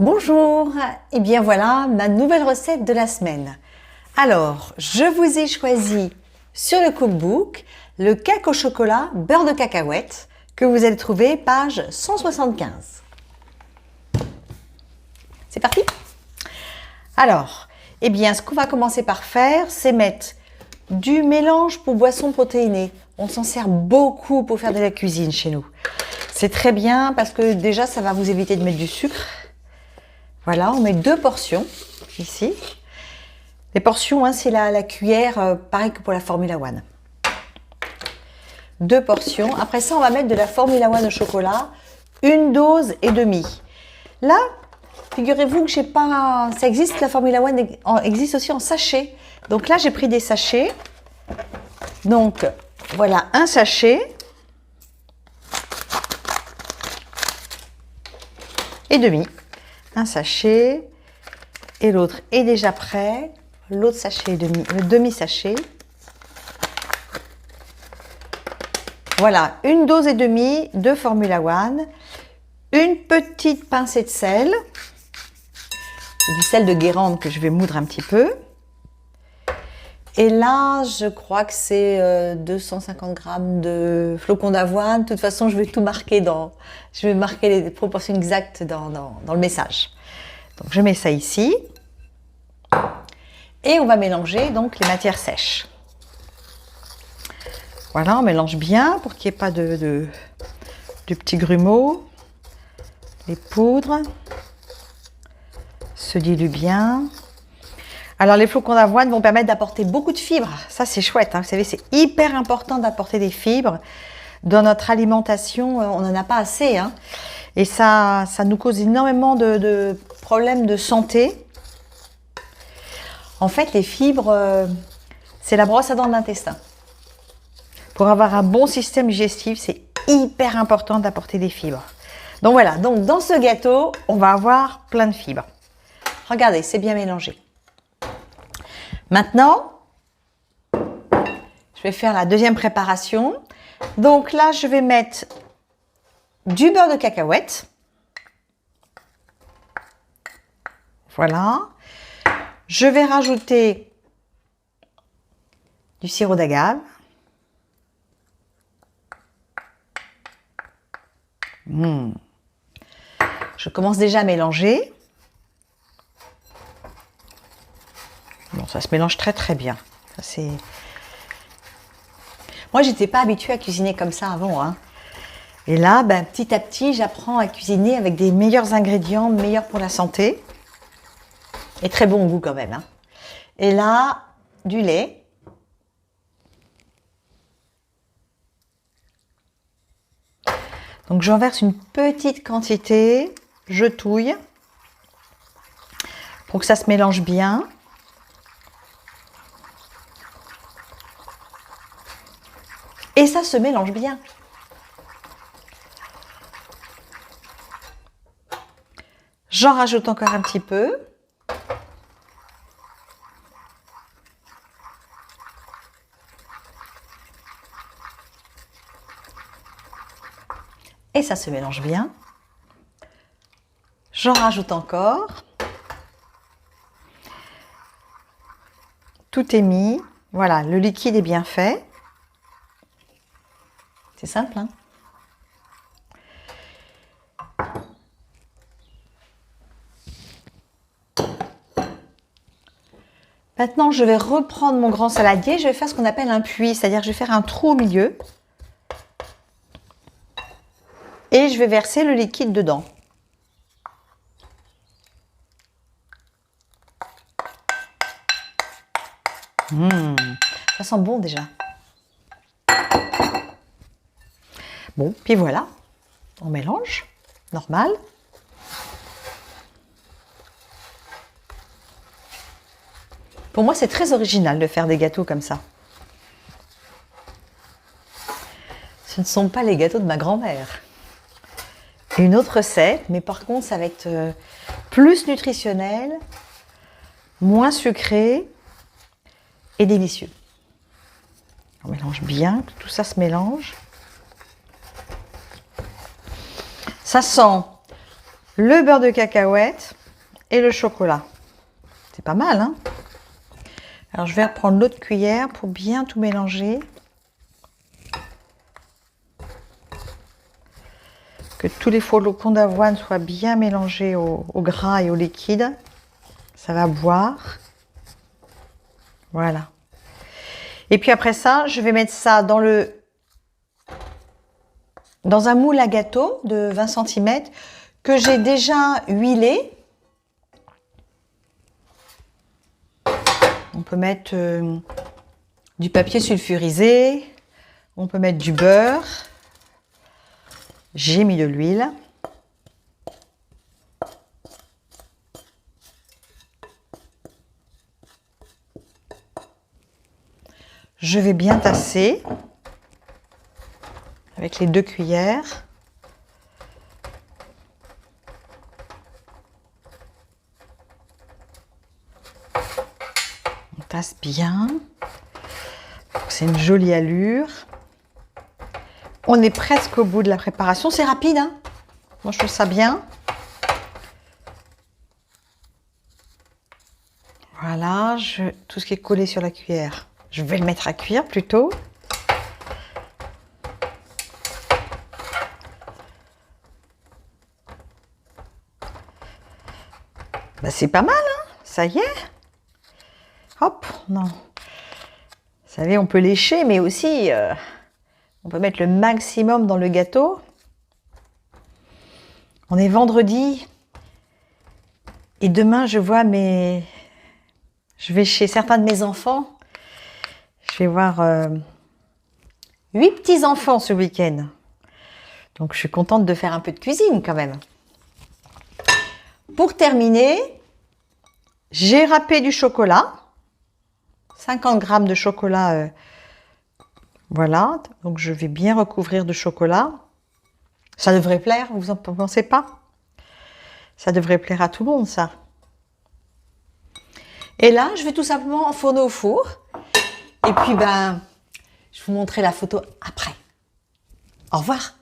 Bonjour, et bien voilà ma nouvelle recette de la semaine. Alors, je vous ai choisi sur le cookbook le cake au chocolat beurre de cacahuète que vous allez trouver page 175. C'est parti? Alors, eh bien ce qu'on va commencer par faire, c'est mettre du mélange pour boissons protéinées. On s'en sert beaucoup pour faire de la cuisine chez nous. C'est très bien parce que déjà ça va vous éviter de mettre du sucre. Voilà, on met 2 portions ici. Les portions, hein, c'est la cuillère, pareil que pour la Formula One. 2 portions. Après ça, on va mettre de la Formula One au chocolat, 1 dose et demie. Là, figurez-vous que j'ai pas, ça existe, la Formula One existe aussi en sachet. Donc là, j'ai pris des sachets. Donc voilà, un sachet et demi. Un sachet et l'autre est déjà prêt. L'autre sachet et demi, le demi-sachet. Voilà, 1 dose et demie de Formula One. Une petite pincée de sel. Du sel de Guérande que je vais moudre un petit peu. Et là, je crois que c'est 250 grammes de flocons d'avoine. De toute façon, je vais tout marquer je vais marquer les proportions exactes dans le message. Donc, je mets ça ici. Et on va mélanger donc les matières sèches. Voilà, on mélange bien pour qu'il n'y ait pas de petits grumeaux. Les poudres se diluent bien. Alors, les flocons d'avoine vont permettre d'apporter beaucoup de fibres. Ça, c'est chouette, hein. Vous savez, c'est hyper important d'apporter des fibres. Dans notre alimentation, on n'en a pas assez, hein. Et ça nous cause énormément de problèmes de santé. En fait, les fibres, c'est la brosse à dents de l'intestin. Pour avoir un bon système digestif, c'est hyper important d'apporter des fibres. Donc voilà, donc dans ce gâteau, on va avoir plein de fibres. Regardez, c'est bien mélangé. Maintenant, je vais faire la deuxième préparation. Donc là, je vais mettre du beurre de cacahuète. Voilà. Je vais rajouter du sirop d'agave. Je commence déjà à mélanger. Bon, ça se mélange très très bien. Moi, j'étais pas habituée à cuisiner comme ça avant, hein. Et là, ben, petit à petit, j'apprends à cuisiner avec des meilleurs ingrédients, meilleurs pour la santé. Et très bon goût quand même, hein. Et là, du lait. Donc, j'en verse une petite quantité. Je touille pour que ça se mélange bien. Et ça se mélange bien. J'en rajoute encore un petit peu. Et ça se mélange bien. J'en rajoute encore. Tout est mis. Voilà, le liquide est bien fait. C'est simple, hein? Maintenant, je vais reprendre mon grand saladier. Je vais faire ce qu'on appelle un puits, c'est-à-dire que je vais faire un trou au milieu. Et je vais verser le liquide dedans. Ça sent bon déjà. Bon, puis voilà, on mélange, normal. Pour moi, c'est très original de faire des gâteaux comme ça. Ce ne sont pas les gâteaux de ma grand-mère. Une autre recette, mais par contre, ça va être plus nutritionnel, moins sucré et délicieux. On mélange bien, que tout ça se mélange. Ça sent le beurre de cacahuète et le chocolat. C'est pas mal, hein? Alors, je vais reprendre l'autre cuillère pour bien tout mélanger. Que tous les flocons d'avoine soient bien mélangés au gras et au liquide. Ça va boire. Voilà. Et puis après ça, je vais mettre ça dans un moule à gâteau de 20 cm que j'ai déjà huilé. On peut mettre du papier sulfurisé, on peut mettre du beurre. J'ai mis de l'huile. Je vais bien tasser avec les 2 cuillères. On tasse bien. C'est une jolie allure. On est presque au bout de la préparation. C'est rapide, hein? Moi, je trouve ça bien. Voilà, tout ce qui est collé sur la cuillère, je vais le mettre à cuire plutôt. Ben, c'est pas mal, hein? Ça y est. Hop, non. Vous savez, on peut lécher, mais aussi, on peut mettre le maximum dans le gâteau. On est vendredi. Et demain, je vais chez certains de mes enfants. Je vais voir 8 petits-enfants ce week-end. Donc, je suis contente de faire un peu de cuisine quand même. Pour terminer, j'ai râpé du chocolat. 50 g de chocolat. Voilà. Donc, je vais bien recouvrir de chocolat. Ça devrait plaire, vous en pensez pas? Ça devrait plaire à tout le monde, ça. Et là, je vais tout simplement enfourner au four. Et puis, je vous montrerai la photo après. Au revoir.